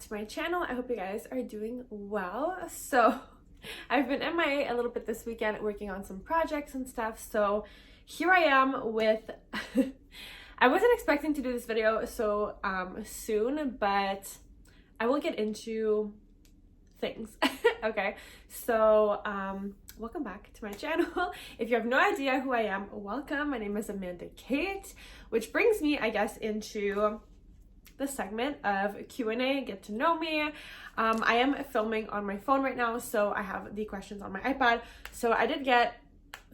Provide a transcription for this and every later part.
to my channel. I hope you guys are doing well. So I've been MIA a little bit this weekend working on some projects and stuff. So here I am with I wasn't expecting to do this video so soon, but I will get into things. Okay, so welcome back to my channel. If you have no idea who I am, welcome. My name is Amanda Kate, which brings me, I guess, into the segment of Q&A, get to know me. I am filming on my phone right now, so I have the questions on my iPad. So I did get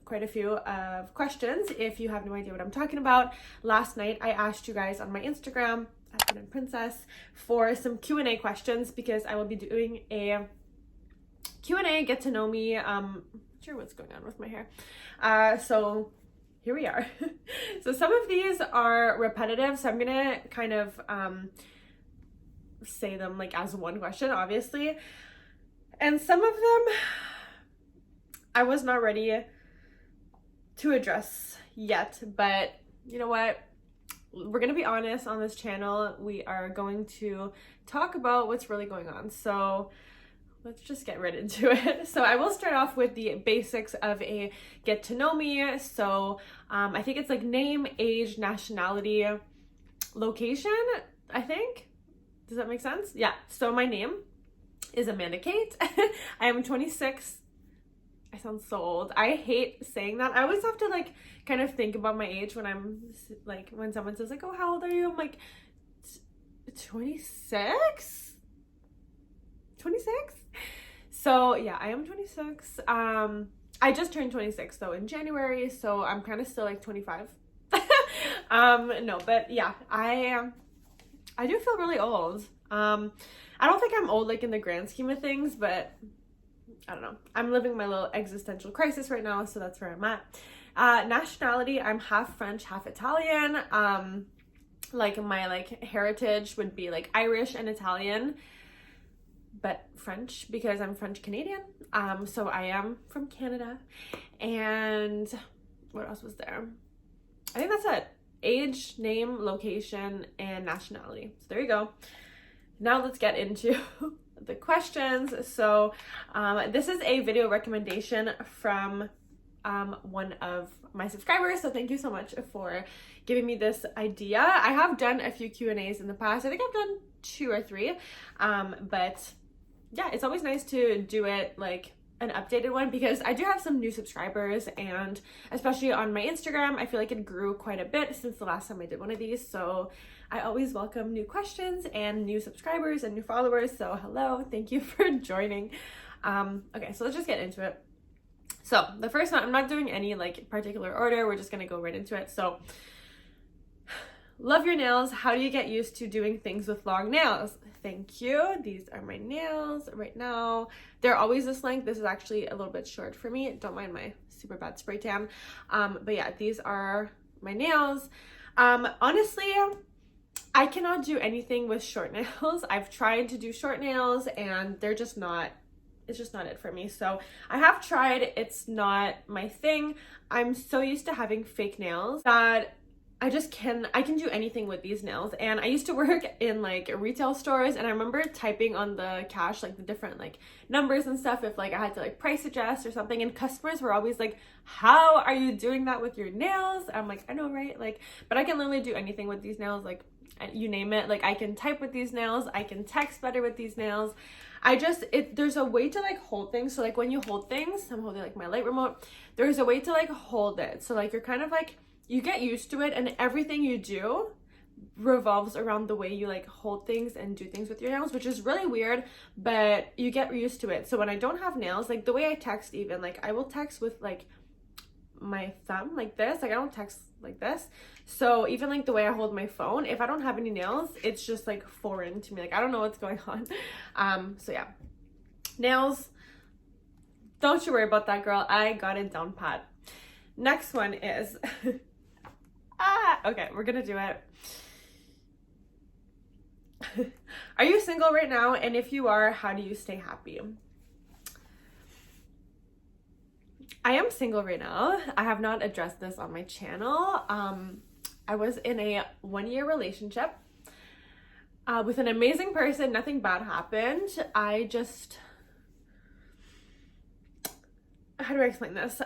quite a few of questions. If you have no idea what I'm talking about, last night I asked you guys on my Instagram at Brunetteprincesse for some Q&A questions because I will be doing a Q&A, get to know me. Not sure what's going on with my hair. So here we are. So some of these are repetitive, so I'm gonna kind of say them like as one question, obviously. And some of them I was not ready to address yet, but you know what? We're gonna be honest on this channel. We are going to talk about what's really going on. So let's just get right into it. So I will start off with the basics of a get to know me. So I think it's like name, age, nationality, location, I think. Does that make sense? Yeah. So my name is Amanda Kate. I am 26. I sound so old. I hate saying that. I always have to like kind of think about my age when I'm like, when someone says like, oh, how old are you? I'm like, 26? 26? So yeah, I am 26. I just turned 26 though in January, so I'm kind of still like 25. No, but yeah, I do feel really old. I don't think I'm old like in the grand scheme of things, but I don't know. I'm living my little existential crisis right now, so that's where I'm at. Nationality, I'm half French, half Italian. Like my like heritage would be like Irish and Italian, but French because I'm French Canadian. So I am from Canada. And what else was there? I think that's it. Age, name, location, and nationality. So there you go. Now let's get into the questions. So this is a video recommendation from one of my subscribers, so thank you so much for giving me this idea. I have done a few Q&As in the past. I think I've done 2 or 3, but yeah, it's always nice to do it like an updated one because I do have some new subscribers, and especially on my Instagram, I feel like it grew quite a bit since the last time I did one of these. So I always welcome new questions and new subscribers and new followers. So hello, thank you for joining. Okay, so let's just get into it. So the first one, I'm not doing any like particular order. We're just gonna go right into it. So love your nails. How do you get used to doing things with long nails? Thank you. These are my nails right now. They're always this length. This is actually a little bit short for me. Don't mind my super bad spray tan. But yeah, these are my nails. Honestly, I cannot do anything with short nails. I've tried to do short nails and they're just not, it's just not it for me. So I have tried, it's not my thing. I'm so used to having fake nails that I can do anything with these nails. And I used to work in like retail stores, and I remember typing on the cash like the different like numbers and stuff if like I had to like price adjust or something, and customers were always like, how are you doing that with your nails? I'm like, I know, right? Like, but I can literally do anything with these nails, like you name it. Like I can type with these nails, I can text better with these nails. There's a way to like hold things. So like when you hold things, I'm holding like my light remote, there's a way to like hold it. So like you're kind of like, you get used to it, and everything you do revolves around the way you like hold things and do things with your nails, which is really weird, but you get used to it. So when I don't have nails, like the way I text, even like I will text with like my thumb like this, like I don't text like this. So even like the way I hold my phone, if I don't have any nails, it's just like foreign to me. Like I don't know what's going on. So yeah, nails, don't you worry about that, girl. I got it down pat. Next one is okay, we're gonna do it. Are you single right now? And if you are, how do you stay happy? I am single right now. I have not addressed this on my channel. I was in a 1-year relationship. with an amazing person. Nothing bad happened. How do I explain this?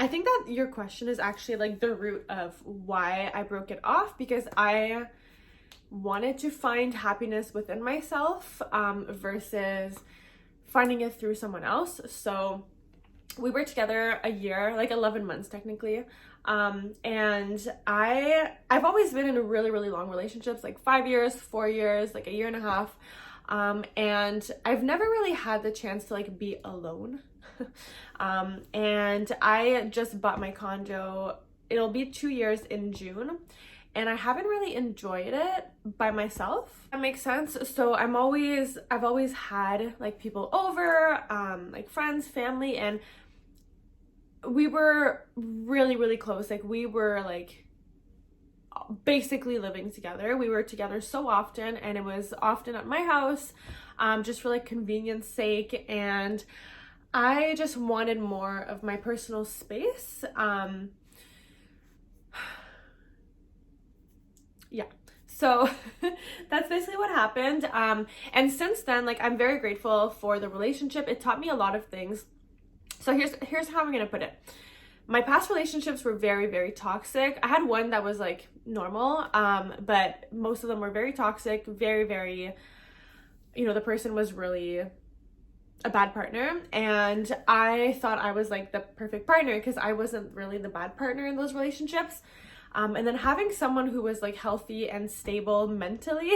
I think that your question is actually like the root of why I broke it off, because I wanted to find happiness within myself versus finding it through someone else. So we were together a year, like 11 months technically. And I've always been in a really, really long relationships, like 5 years, 4 years, like a year and a half. And I've never really had the chance to like be alone. And I just bought my condo. It'll be 2 years in June, and I haven't really enjoyed it by myself. That makes sense. So I've always had like people over, like friends, family, and we were really, really close. Like we were like basically living together. We were together so often, and it was often at my house, just for like convenience sake. And I just wanted more of my personal space. Yeah, so that's basically what happened. And since then, like, I'm very grateful for the relationship. It taught me a lot of things. So here's how I'm gonna put it. My past relationships were very, very toxic. I had one that was like normal, but most of them were very toxic, very, very, the person was really a bad partner, and I thought I was like the perfect partner because I wasn't really the bad partner in those relationships. And then having someone who was like healthy and stable mentally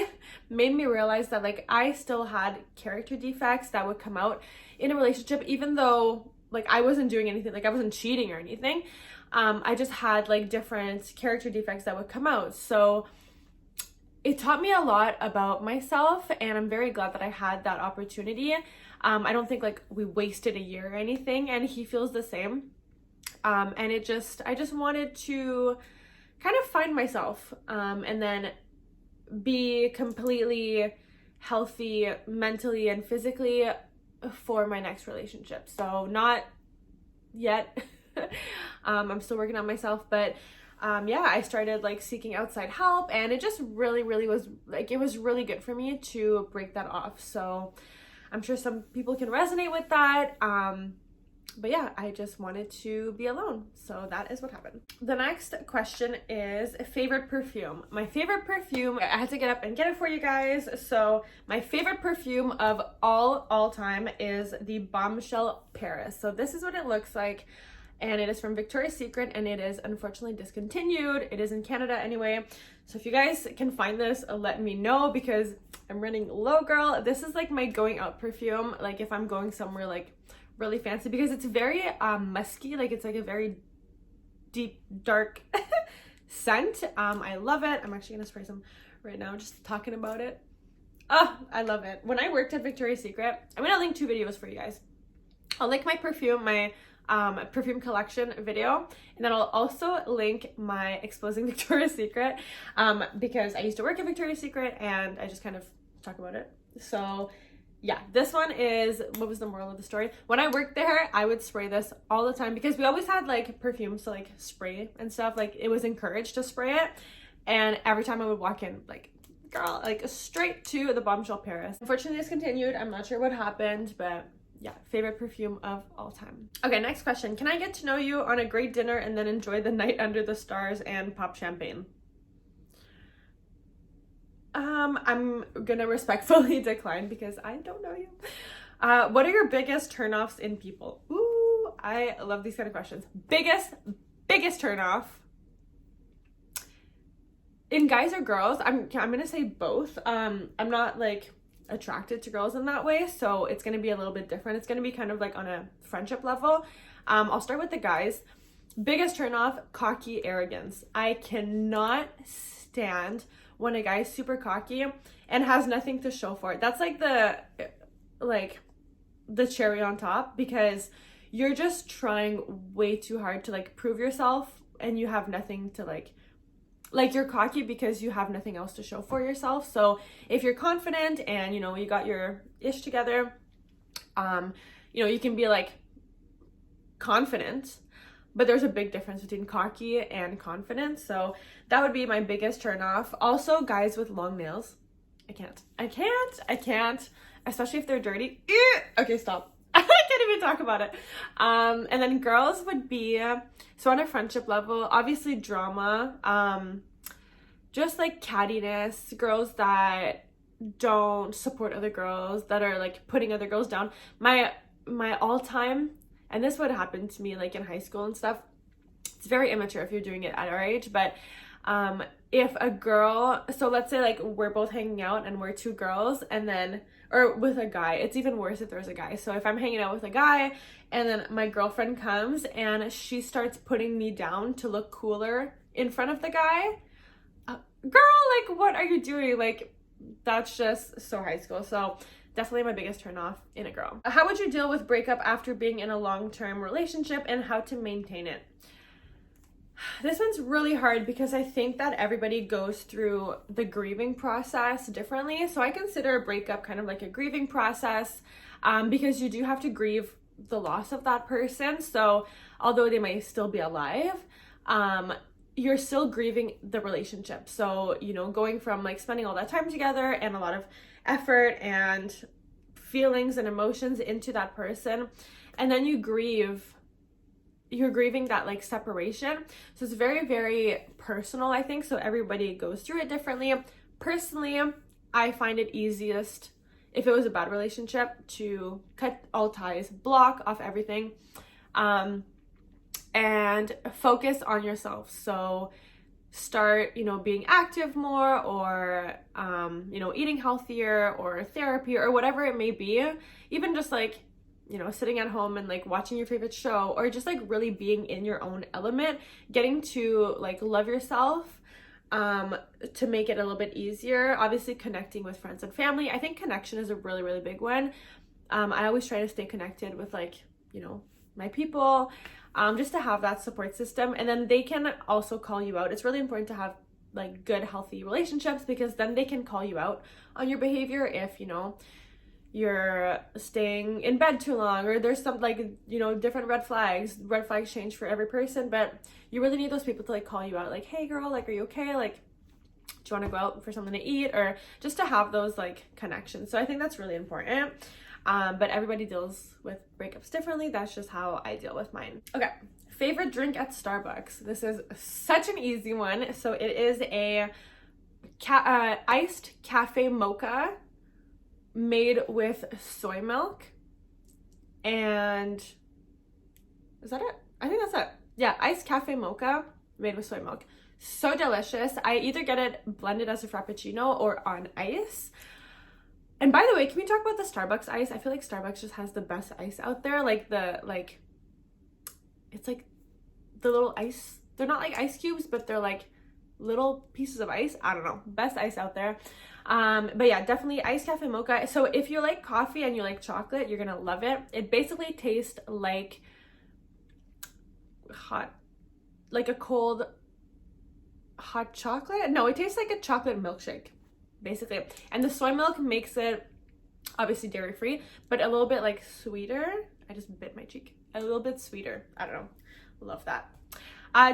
made me realize that like I still had character defects that would come out in a relationship, even though like I wasn't doing anything, like I wasn't cheating or anything. I just had like different character defects that would come out. So it taught me a lot about myself, and I'm very glad that I had that opportunity. I don't think like we wasted a year or anything, and he feels the same. And I just wanted to kind of find myself, and then be completely healthy mentally and physically for my next relationship. So not yet. I'm still working on myself, but yeah, I started like seeking outside help, and it just really, really was like, it was really good for me to break that off. So I'm sure some people can resonate with that. But yeah, I just wanted to be alone. So that is what happened. The next question is favorite perfume. My favorite perfume, I had to get up and get it for you guys. So my favorite perfume of all time is the Bombshell Paris. So this is what it looks like. And it is from Victoria's Secret, and it is unfortunately discontinued. It is in Canada anyway. So if you guys can find this, let me know, because I'm running low, girl. This is like my going out perfume, like if I'm going somewhere like really fancy, because it's very musky, like it's like a very deep, dark scent. I love it. I'm actually gonna spray some right now, just talking about it. Oh, I love it. When I worked at Victoria's Secret, I'm gonna link 2 videos for you guys. I'll link my perfume perfume collection video, and then I'll also link my exposing Victoria's Secret, because I used to work at Victoria's Secret and I just kind of talk about it. So yeah, this one is, what was the moral of the story? When I worked there, I would spray this all the time because we always had like perfumes to like spray and stuff, like it was encouraged to spray it, and every time I would walk in, like, girl, like straight to the Bombshell Paris. Unfortunately discontinued. I'm not sure what happened, but yeah, favorite perfume of all time. Okay, next question. Can I get to know you on a great dinner and then enjoy the night under the stars and pop champagne? I'm gonna respectfully decline because I don't know you. What are your biggest turnoffs in people? Ooh, I love these kind of questions. Biggest turnoff in guys or girls? I'm gonna say both. I'm not like attracted to girls in that way, so it's gonna be a little bit different. It's gonna be kind of like on a friendship level. I'll start with the guys. Biggest turnoff, cocky arrogance. I cannot stand when a guy is super cocky and has nothing to show for it. That's like the cherry on top, because you're just trying way too hard to like prove yourself, and you have nothing to like you're cocky because you have nothing else to show for yourself. So if you're confident and you got your ish together, you can be like confident, but there's a big difference between cocky and confident. So that would be my biggest turn off. Also, guys with long nails. I can't, especially if they're dirty. Okay, stop. I can't even talk about it. And then girls would be, so on a friendship level, obviously drama, just like cattiness, girls that don't support other girls, that are like putting other girls down. My all-time, and this would happen to me like in high school and stuff, it's very immature if you're doing it at our age, but if a girl, so let's say like we're both hanging out and we're two girls, and then, or with a guy, it's even worse if there's a guy. So if I'm hanging out with a guy and then my girlfriend comes and she starts putting me down to look cooler in front of the guy, girl, like what are you doing? Like, that's just so high school. So definitely my biggest turn off in a girl. How would you deal with breakup after being in a long-term relationship, and how to maintain it? This one's really hard because I think that everybody goes through the grieving process differently. So I consider a breakup kind of like a grieving process, because you do have to grieve the loss of that person. So although they might still be alive, you're still grieving the relationship. So, you know, going from like spending all that time together and a lot of effort and feelings and emotions into that person, and then you're grieving that like separation. So it's very, very personal, I think. So everybody goes through it differently. Personally, I find it easiest, if it was a bad relationship, to cut all ties, block off everything, and focus on yourself. So start, you know, being active more, or, you know, eating healthier, or therapy, or whatever it may be. Even just like, you know, sitting at home and like watching your favorite show, or just like really being in your own element, getting to like love yourself, to make it a little bit easier. Obviously connecting with friends and family. I think connection is a really, really big one. I always try to stay connected with like, you know, my people, just to have that support system. And then they can also call you out. It's really important to have like good, healthy relationships, because then they can call you out on your behavior if, you know, you're staying in bed too long, or there's some like, you know, different red flags change for every person, but you really need those people to like call you out, like, hey girl, like, are you okay? Like, do you want to go out for something to eat? Or just to have those like connections. So I think that's really important. But everybody deals with breakups differently. That's just how I deal with mine. Okay, favorite drink at Starbucks. This is such an easy one. So it is a iced cafe mocha made with soy milk. And is that it? I think that's it. Yeah, iced cafe mocha made with soy milk. So delicious. I either get it blended as a frappuccino or on ice. And by the way, can we talk about the Starbucks ice? I feel like Starbucks just has the best ice out there. Like it's like the little ice. They're not like ice cubes, but they're like little pieces of ice. I don't know. Best ice out there. But yeah, definitely iced cafe mocha. So if you like coffee and you like chocolate, you're gonna love it. It basically tastes like a cold hot chocolate. No, it tastes like a chocolate milkshake, basically. And the soy milk makes it obviously dairy free, but a little bit like sweeter. I just bit my cheek. A little bit sweeter. I don't know. Love that.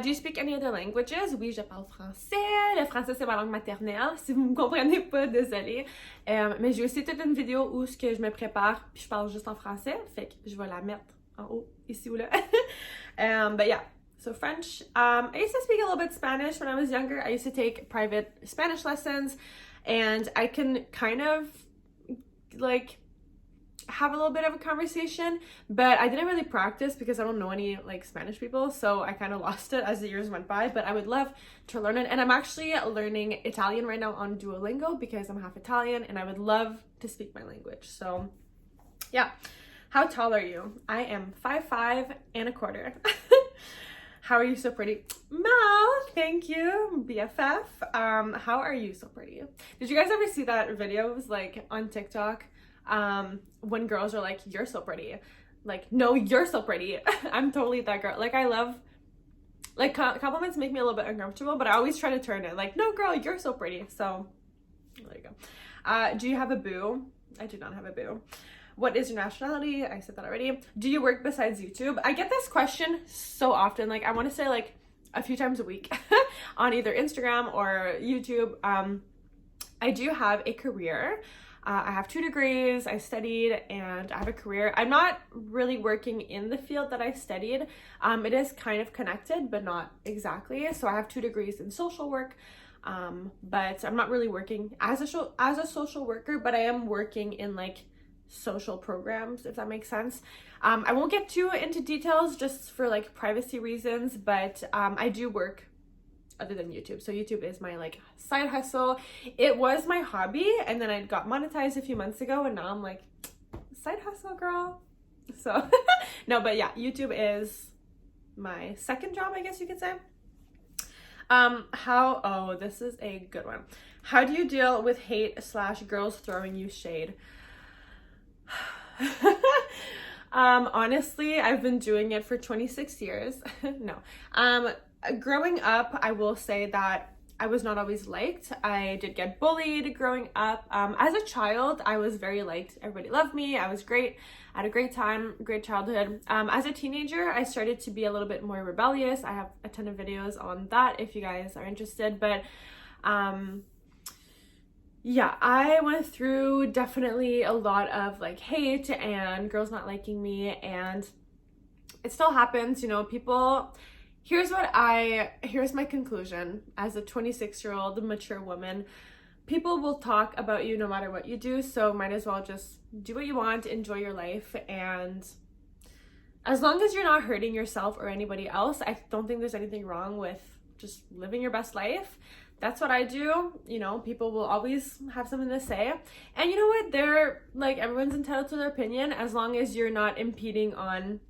Do you speak any other languages? Oui, je parle français. Le français, c'est ma langue maternelle. Si vous me comprenez pas, désolée. Mais j'ai aussi toute une vidéo où je me prépare puis je parle juste en français. Fait que je vais la mettre en haut, ici ou là. But yeah, so French. I used to speak a little bit Spanish when I was younger. I used to take private Spanish lessons, and I can kind of like have a little bit of a conversation, but I didn't really practice because I don't know any like Spanish people, so I kind of lost it as the years went by. But I would love to learn it, and I'm actually learning Italian right now on Duolingo because I'm half Italian and I would love to speak my language. So yeah. How tall are you? I am 5'5" and a quarter. How are you so pretty? Mal, thank you, BFF. How are you so pretty? Did you guys ever see that video? It was like on TikTok, when girls are like, you're so pretty. Like, no, you're so pretty. I'm totally that girl. Like, I love, like, compliments make me a little bit uncomfortable, but I always try to turn it like, no girl, you're so pretty. So there you go. Do you have a boo? I do not have a boo. What is your nationality? I said that already. Do you work besides YouTube? I get this question so often. Like, I want to say like a few times a week on either Instagram or YouTube. I do have a career. I have 2 degrees, I studied, and I have a career. I'm not really working in the field that I studied. It is kind of connected, but not exactly. So I have 2 degrees in social work, but I'm not really working as a social worker, but I am working in like social programs, if that makes sense. I won't get too into details just for like privacy reasons, but I do work other than YouTube. So YouTube is my like side hustle. It was my hobby, and then I got monetized a few months ago, and now I'm like, side hustle girl. So no, but yeah, YouTube is my second job, I guess you could say. Oh, this is a good one. How do you deal with hate / girls throwing you shade? Honestly, I've been doing it for 26 years. No. Growing up, I will say that I was not always liked. I did get bullied growing up. As a child, I was very liked. Everybody loved me. I was great. I had a great time, great childhood. As a teenager, I started to be a little bit more rebellious. I have a ton of videos on that if you guys are interested. But yeah, I went through definitely a lot of like hate and girls not liking me, and it still happens, you know, people. Here's my conclusion as a 26-year-old mature woman. People will talk about you no matter what you do, so might as well just do what you want, enjoy your life, and as long as you're not hurting yourself or anybody else, I don't think there's anything wrong with just living your best life. That's what I do. You know, people will always have something to say, and you know what? They're like, everyone's entitled to their opinion as long as you're not impeding on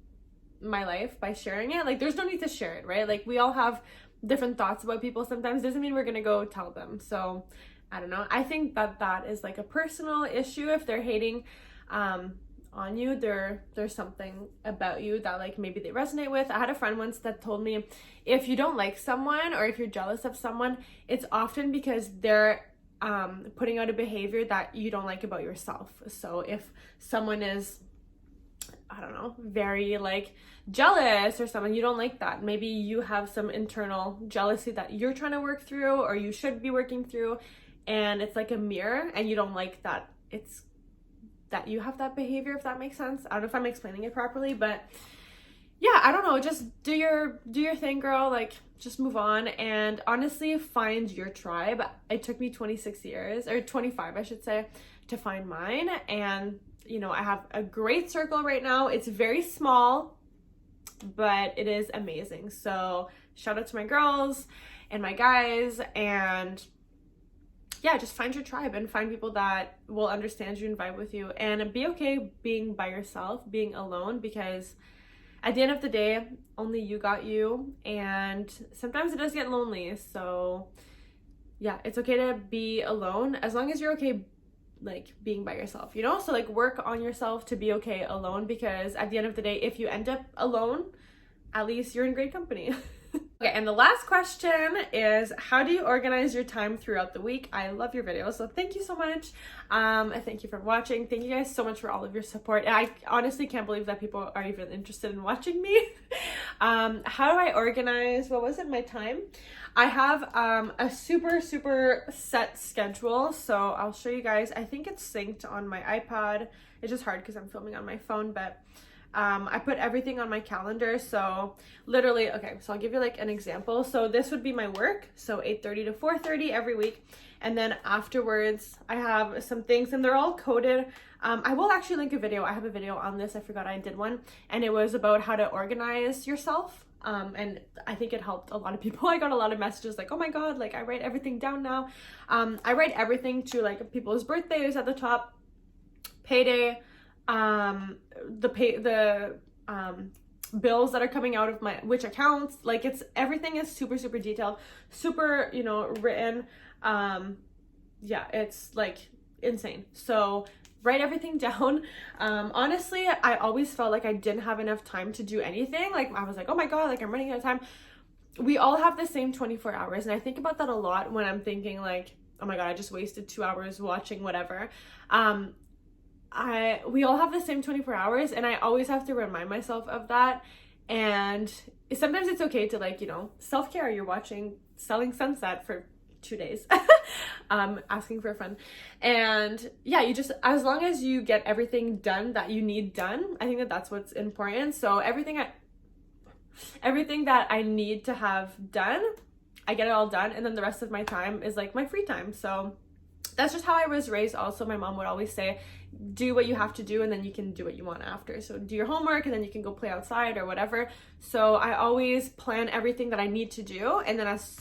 my life by sharing it. Like, there's no need to share it, right? Like, we all have different thoughts about people sometimes. Doesn't mean we're gonna go tell them. So I don't know, I think that is like a personal issue. If they're hating on you, there's something about you that like maybe they resonate with. I had a friend once that told me, if you don't like someone or if you're jealous of someone, it's often because they're putting out a behavior that you don't like about yourself. So if someone is, I don't know, very like jealous or someone, you don't like that, maybe you have some internal jealousy that you're trying to work through, or you should be working through, and it's like a mirror, and you don't like that it's that you have that behavior, if that makes sense. I don't know if I'm explaining it properly, but yeah, I don't know, just do your thing, girl. Like, just move on, and honestly find your tribe. It took me 26 years, or 25 I should say, to find mine, and you know, I have a great circle right now. It's very small, but it is amazing. So shout out to my girls and my guys, and yeah, just find your tribe and find people that will understand you and vibe with you, and be okay being by yourself, being alone, because at the end of the day, only you got you, and sometimes it does get lonely. So yeah, it's okay to be alone as long as you're okay like being by yourself, you know? So like, work on yourself to be okay alone, because at the end of the day, if you end up alone, at least you're in great company. Okay, and the last question is, how do you organize your time throughout the week? I love your videos, so thank you so much. Thank you for watching. Thank you guys so much for all of your support. And I honestly can't believe that people are even interested in watching me. How do I organize, my time? I have a super set schedule, so I'll show you guys. I think it's synced on my iPad. It's just hard because I'm filming on my phone, but I put everything on my calendar. So literally, okay, so I'll give you like an example. So this would be my work, so 8:30 to 4:30 every week, and then afterwards I have some things, and they're all coded. I will actually link a video. I have a video on this. I forgot I did one, and it was about how to organize yourself. And I think it helped a lot of people. I got a lot of messages like, oh my god, like I write everything down now. I write everything to like people's birthdays at the top, payday, the bills that are coming out of which accounts. Like, it's everything is super detailed, super, you know, written. Yeah, it's like insane. So write everything down. Honestly, I always felt like I didn't have enough time to do anything. Like, I was like, oh my god, like I'm running out of time. We all have the same 24 hours, and I think about that a lot when I'm thinking like, oh my god, I just wasted 2 hours watching whatever. We all have the same 24 hours, and I always have to remind myself of that. And sometimes it's okay to, like, you know, self-care. You're watching Selling Sunset for 2 days asking for a friend. And yeah, you just, as long as you get everything done that you need done, I think that that's what's important. So everything that I need to have done, I get it all done, and then the rest of my time is like my free time. So that's just how I was raised. Also, my mom would always say, do what you have to do and then you can do what you want after. So do your homework and then you can go play outside or whatever. So I always plan everything that I need to do, and then as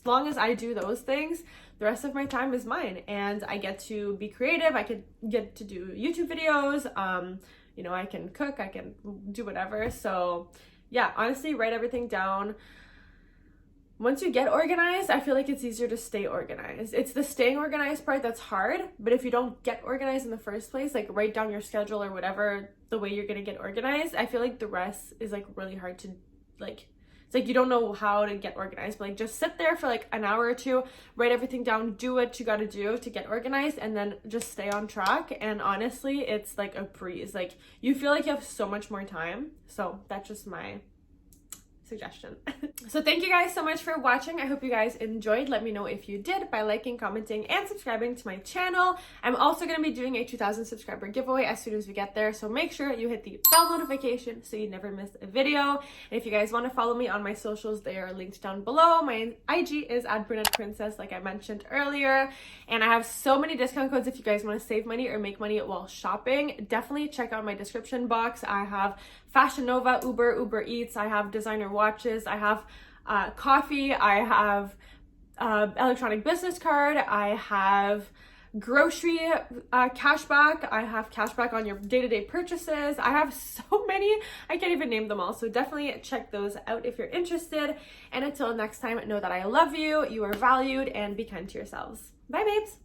long as I do those things, the rest of my time is mine, and I get to be creative. I could get to do YouTube videos, you know, I can cook, I can do whatever. So yeah, honestly, write everything down. Once you get organized, I feel like it's easier to stay organized. It's the staying organized part that's hard, but if you don't get organized in the first place, like write down your schedule or whatever, the way you're gonna get organized, I feel like the rest is like really hard to like, it's like you don't know how to get organized, but like just sit there for like an hour or two, write everything down, do what you gotta do to get organized, and then just stay on track. And honestly, it's like a breeze. Like you feel like you have so much more time. So that's just my suggestion. So thank you guys so much for watching. I hope you guys enjoyed. Let me know if you did by liking, commenting, and subscribing to my channel. I'm also going to be doing a 2,000 subscriber giveaway as soon as we get there, so make sure you hit the bell notification so you never miss a video. And if you guys want to follow me on my socials, they are linked down below. My IG is at Brunetteprincesse, like I mentioned earlier, and I have so many discount codes if you guys want to save money or make money while shopping. Definitely check out my description box. I have Fashion Nova, Uber Eats, I have designer watches, I have coffee, I have electronic business card, I have grocery cashback, I have cashback on your day-to-day purchases. I have so many, I can't even name them all. So definitely check those out if you're interested. And until next time, know that I love you, you are valued, and be kind to yourselves. Bye, babes.